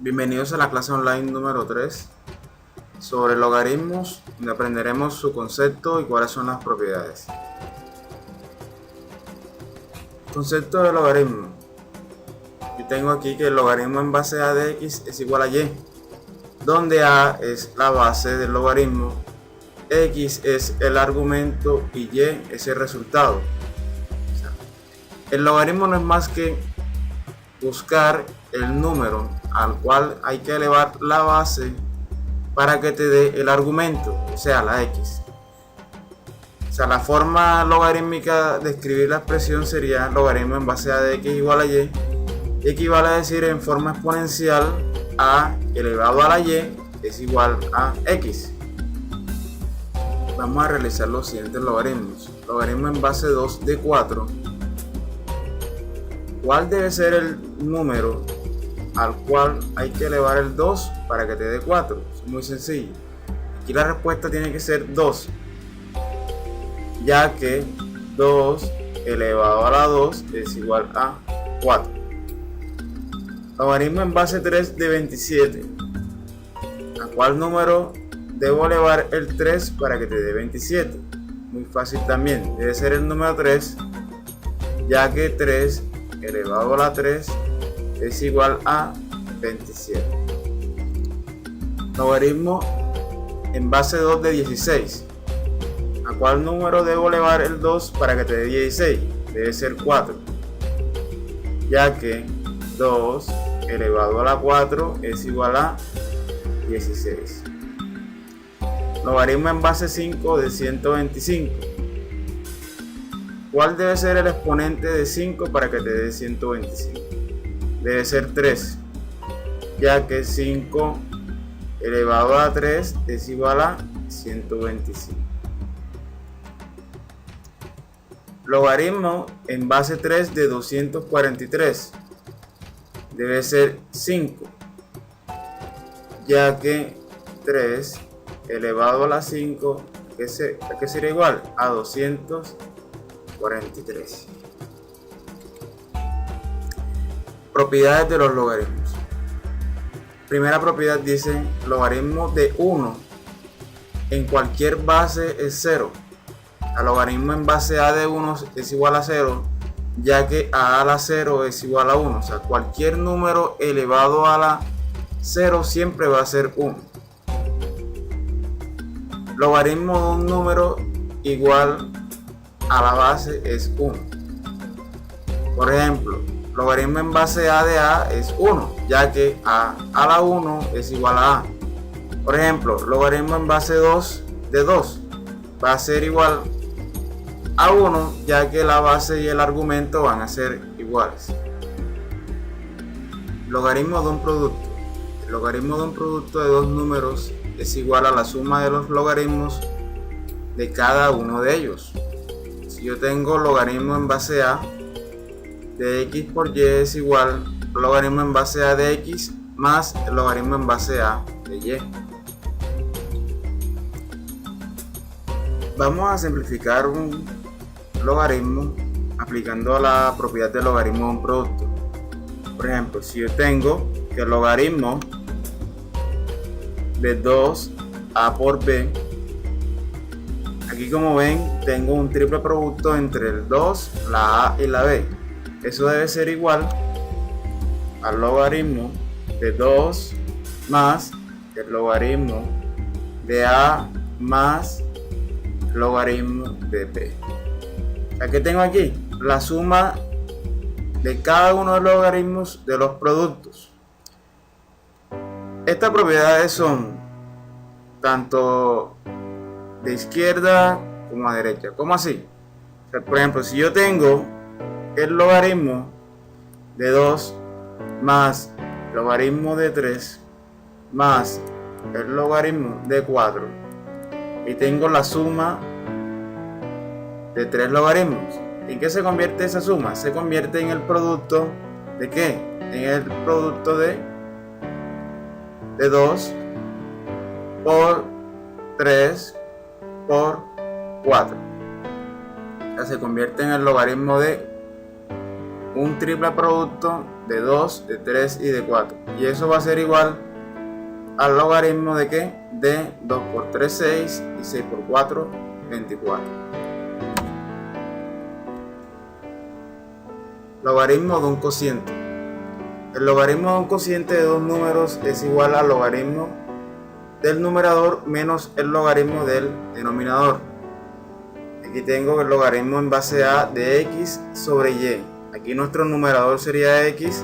Bienvenidos a la clase online número 3 sobre logaritmos, donde aprenderemos su concepto y cuáles son las propiedades. Concepto de logaritmo. Yo tengo aquí que el logaritmo en base a de x es igual a y, donde a es la base del logaritmo, x es el argumento y y es el resultado. El logaritmo no es más que buscar el número al cual hay que elevar la base para que te dé el argumento, o sea, la x. O sea, la forma logarítmica de escribir la expresión sería logaritmo en base a de x igual a y, equivale a decir en forma exponencial a elevado a la y es igual a x. Vamos a realizar los siguientes logaritmos. Logaritmo en base 2 de 4. ¿Cuál debe ser el número al cual hay que elevar el 2 para que te dé 4? Es muy sencillo. Aquí la respuesta tiene que ser 2, ya que 2 elevado a la 2 es igual a 4. Logaritmo en base 3 de 27. ¿A cuál número debo elevar el 3 para que te dé 27? Muy fácil también. Debe ser el número 3, ya que 3 elevado a la 3 es igual a 27. Logaritmo en base 2 de 16. ¿A cuál número debo elevar el 2 para que te dé 16? Debe ser 4, ya que 2 elevado a la 4 es igual a 16. Logaritmo en base 5 de 125. ¿Cuál debe ser el exponente de 5 para que te dé 125? Debe ser 3, ya que 5 elevado a 3 es igual a 125. Logaritmo en base 3 de 243. Debe ser 5, ya que 3 elevado a la 5 ¿a qué sería igual? A 243. Propiedades de los logaritmos. Primera propiedad dice: logaritmo de 1 en cualquier base es 0. El logaritmo en base a de 1 es igual a 0, ya que a la 0 es igual a 1. O sea, cualquier número elevado a la 0 siempre va a ser 1. Logaritmo de un número igual a la base es 1. Por ejemplo, logaritmo en base a de a es 1, ya que a la 1 es igual a a. Por ejemplo, logaritmo en base 2 de 2 va a ser igual a 1, ya que la base y el argumento van a ser iguales. Logaritmo de un producto. El logaritmo de un producto de dos números es igual a la suma de los logaritmos de cada uno de ellos. Si yo tengo logaritmo en base a de x por y es igual a logaritmo en base a de x más el logaritmo en base a de y. Vamos a simplificar un logaritmo aplicando la propiedad del logaritmo de un producto. Por ejemplo, si yo tengo que el logaritmo de 2a por b, aquí como ven tengo un triple producto entre el 2, la a y la b. Eso debe ser igual al logaritmo de 2 más el logaritmo de a más el logaritmo de b. ¿Qué tengo aquí? La suma de cada uno de los logaritmos de los productos. Estas propiedades son tanto de izquierda como a derecha. ¿Cómo así? O sea, por ejemplo, si yo tengo el logaritmo de 2 más el logaritmo de 3 más el logaritmo de 4 y tengo la suma de 3 logaritmos, ¿en qué se convierte esa suma? Se convierte en el producto de ¿qué? En el producto de 2 por 3 por 4. O sea, se convierte en el logaritmo de un triple producto de 2, de 3 y de 4. Y eso va a ser igual al logaritmo de ¿qué? De 2 por 3, 6 y 6 por 4, 24. Logaritmo de un cociente. El logaritmo de un cociente de dos números es igual al logaritmo del numerador menos el logaritmo del denominador. Aquí tengo el logaritmo en base a de x sobre y. Aquí nuestro numerador sería x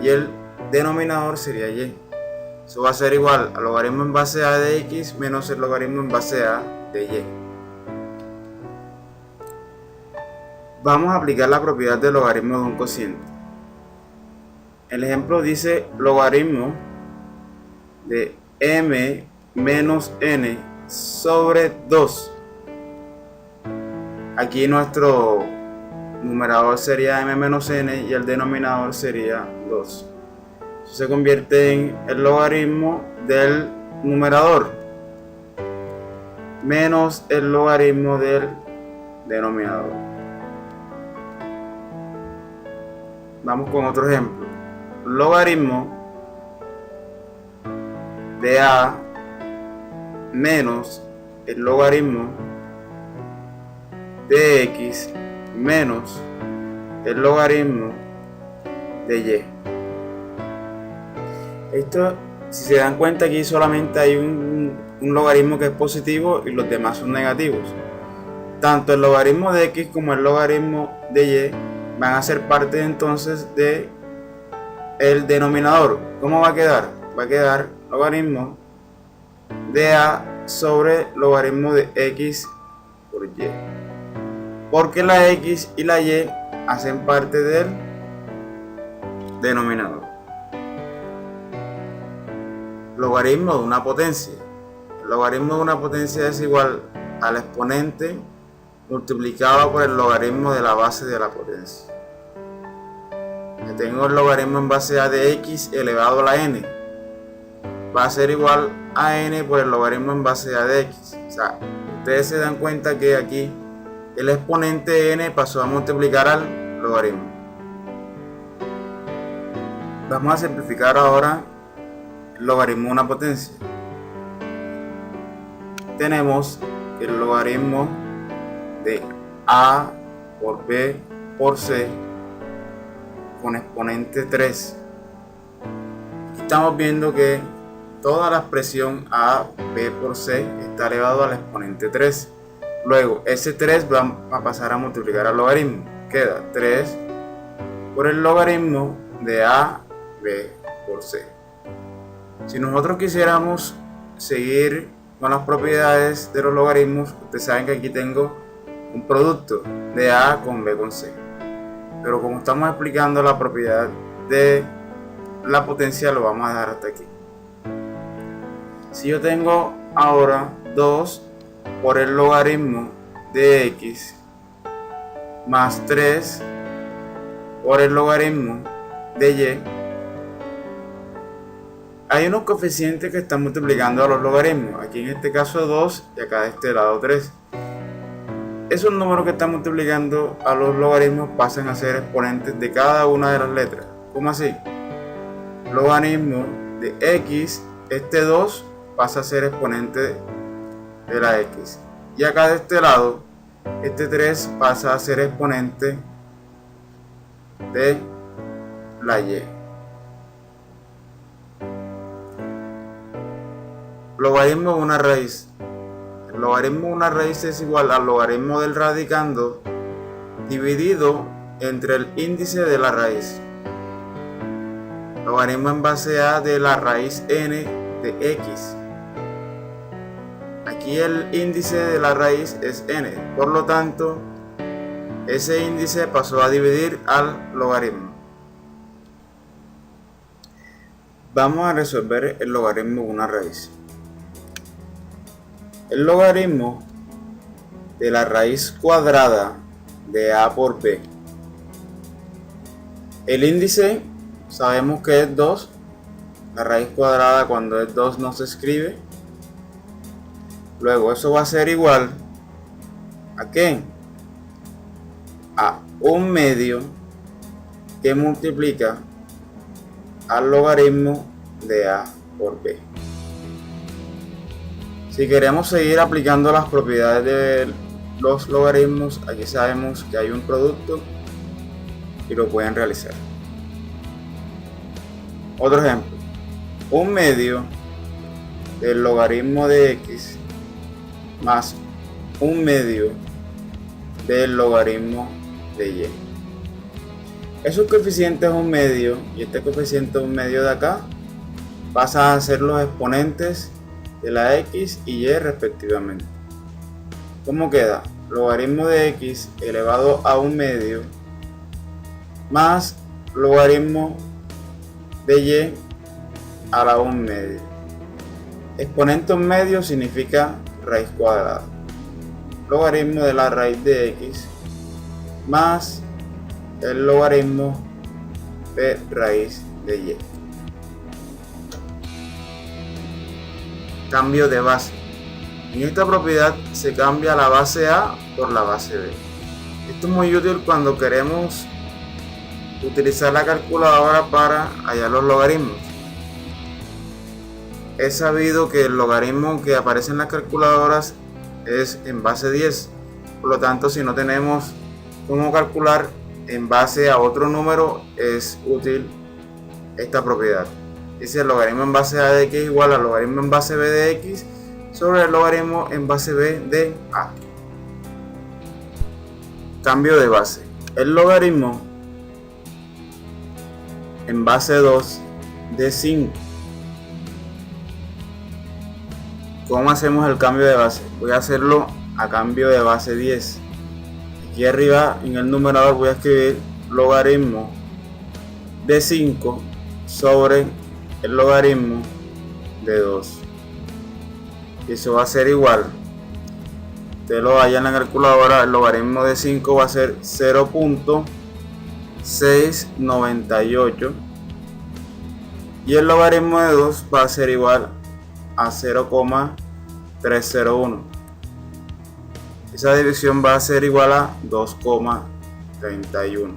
y el denominador sería y. Eso va a ser igual al logaritmo en base a de x menos el logaritmo en base a de y. Vamos a aplicar la propiedad del logaritmo de un cociente. El ejemplo dice logaritmo de m menos n sobre 2. Aquí nuestro numerador sería m menos n y el denominador sería 2. Eso se convierte en el logaritmo del numerador menos el logaritmo del denominador. Vamos con otro ejemplo. Logaritmo de a menos el logaritmo de x menos el logaritmo de y. Esto, si se dan cuenta, aquí solamente hay un logaritmo que es positivo y los demás son negativos. Tanto el logaritmo de x como el logaritmo de y van a ser parte entonces de el denominador. ¿Cómo va a quedar? Va a quedar logaritmo de a sobre logaritmo de x por y, porque la x y la y hacen parte del denominador. Logaritmo de una potencia. El logaritmo de una potencia es igual al exponente multiplicado por el logaritmo de la base de la potencia. Tengo el logaritmo en base a de x elevado a la n. Va a ser igual a n por el logaritmo en base a de x. O sea, ustedes se dan cuenta que aquí el exponente n pasó a multiplicar al logaritmo. Vamos a simplificar ahora el logaritmo de una potencia. Tenemos el logaritmo de a por b por c con exponente 3. Aquí estamos viendo que toda la expresión a b por c está elevado al exponente 3. Luego ese 3 va a pasar a multiplicar al logaritmo. Queda 3 por el logaritmo de a b por c. Si nosotros quisiéramos seguir con las propiedades de los logaritmos, ustedes saben que aquí tengo un producto de a con b con c. Pero como estamos explicando la propiedad de la potencia, lo vamos a dejar hasta aquí. Si yo tengo ahora 2 por el logaritmo de x más 3 por el logaritmo de y, hay unos coeficientes que están multiplicando a los logaritmos. Aquí en este caso 2 y acá de este lado 3. Esos números que están multiplicando a los logaritmos pasan a ser exponentes de cada una de las letras. ¿Cómo así? Logaritmo de x, este 2 pasa a ser exponente de la x. Y acá de este lado, este 3 pasa a ser exponente de la y. Logaritmo de una raíz. El logaritmo de una raíz es igual al logaritmo del radicando dividido entre el índice de la raíz. Logaritmo en base a de la raíz n de x. Aquí el índice de la raíz es n, por lo tanto ese índice pasó a dividir al logaritmo. Vamos a resolver el logaritmo de una raíz. El logaritmo de la raíz cuadrada de a por b. El índice sabemos que es 2. La raíz cuadrada cuando es 2 no se escribe. Luego eso va a ser igual ¿a qué? A 1 medio que multiplica al logaritmo de a por b. Si queremos seguir aplicando las propiedades de los logaritmos, aquí sabemos que hay un producto y lo pueden realizar. Otro ejemplo, un medio del logaritmo de x más un medio del logaritmo de y. Esos coeficientes un medio y este coeficiente un medio de acá pasan a ser los exponentes de la x y y respectivamente. ¿Cómo queda? Logaritmo de x elevado a un medio más logaritmo de y a la un medio. Exponente un medio significa raíz cuadrada. Logaritmo de la raíz de x más el logaritmo de raíz de y. Cambio de base. En esta propiedad se cambia la base a por la base b. Esto es muy útil cuando queremos utilizar la calculadora para hallar los logaritmos. Es sabido que el logaritmo que aparece en las calculadoras es en base 10. Por lo tanto, si no tenemos cómo calcular en base a otro número, es útil esta propiedad. Dice el logaritmo en base a de x igual al logaritmo en base b de x sobre el logaritmo en base b de a. Cambio de base. El logaritmo en base 2 de 5. ¿Cómo hacemos el cambio de base? Voy a hacerlo a cambio de base 10. Aquí arriba en el numerador voy a escribir logaritmo de 5 sobre el logaritmo de 2. Y eso va a ser igual. Usted lo halla en la calculadora, el logaritmo de 5 va a ser 0.698 y el logaritmo de 2 va a ser igual a 0.301. Esa división va a ser igual a 2.31.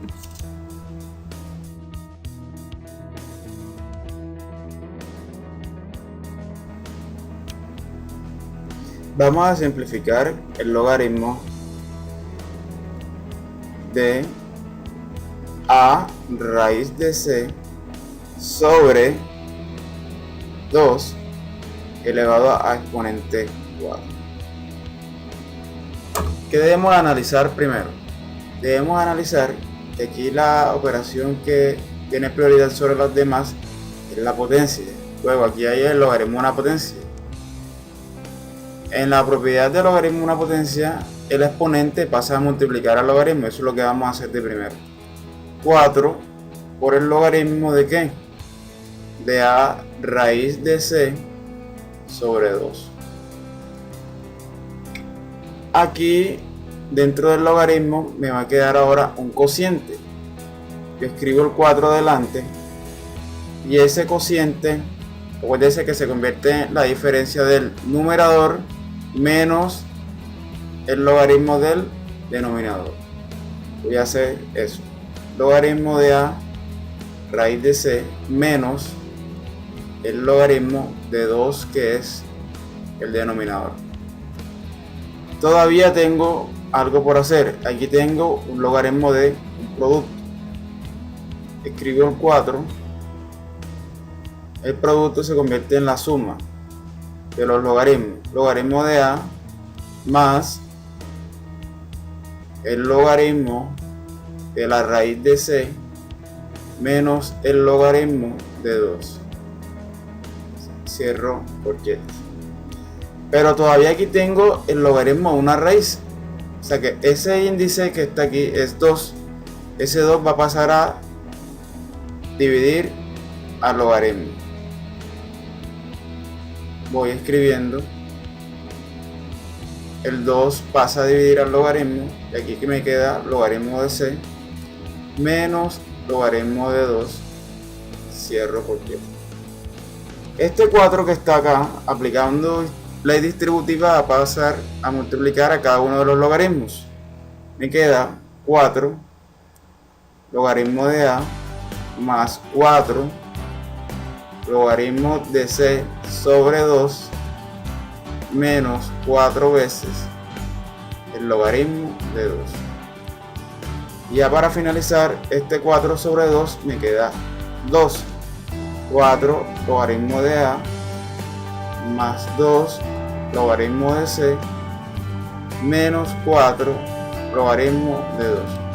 Vamos a simplificar el logaritmo de a raíz de c sobre 2 elevado a exponente 4. ¿Qué debemos analizar primero? Debemos analizar que aquí la operación que tiene prioridad sobre las demás es la potencia. Luego aquí hay el logaritmo de una potencia. En la propiedad del logaritmo de una potencia, el exponente pasa a multiplicar al logaritmo. Eso es lo que vamos a hacer de primero. 4 por el logaritmo de ¿qué? De a raíz de c sobre 2. Aquí dentro del logaritmo me va a quedar ahora un cociente. Yo escribo el 4 delante y ese cociente, acuérdense que se convierte en la diferencia del numerador menos el logaritmo del denominador. Voy a hacer eso. Logaritmo de a raíz de c menos el logaritmo de 2 que es el denominador. Todavía tengo algo por hacer. Aquí tengo un logaritmo de un producto. Escribo el 4. El producto se convierte en la suma de los logaritmos. Logaritmo de a más el logaritmo de la raíz de c menos el logaritmo de 2. Cierro corchetes. Pero todavía aquí tengo el logaritmo de una raíz. O sea que ese índice que está aquí es 2. Ese 2 va a pasar a dividir al logaritmo. Voy escribiendo. El 2 pasa a dividir al logaritmo. Y aquí que me queda logaritmo de c menos logaritmo de 2. Cierro corchetes. Este 4 que está acá, aplicando ley distributiva, va a pasar a multiplicar a cada uno de los logaritmos. Me queda 4 logaritmo de A más 4 logaritmo de C sobre 2 menos 4 veces el logaritmo de 2. Y ya para finalizar, este 4 sobre 2 me queda 2. 4 logaritmo de A más 2 logaritmo de C menos 4 logaritmo de 2.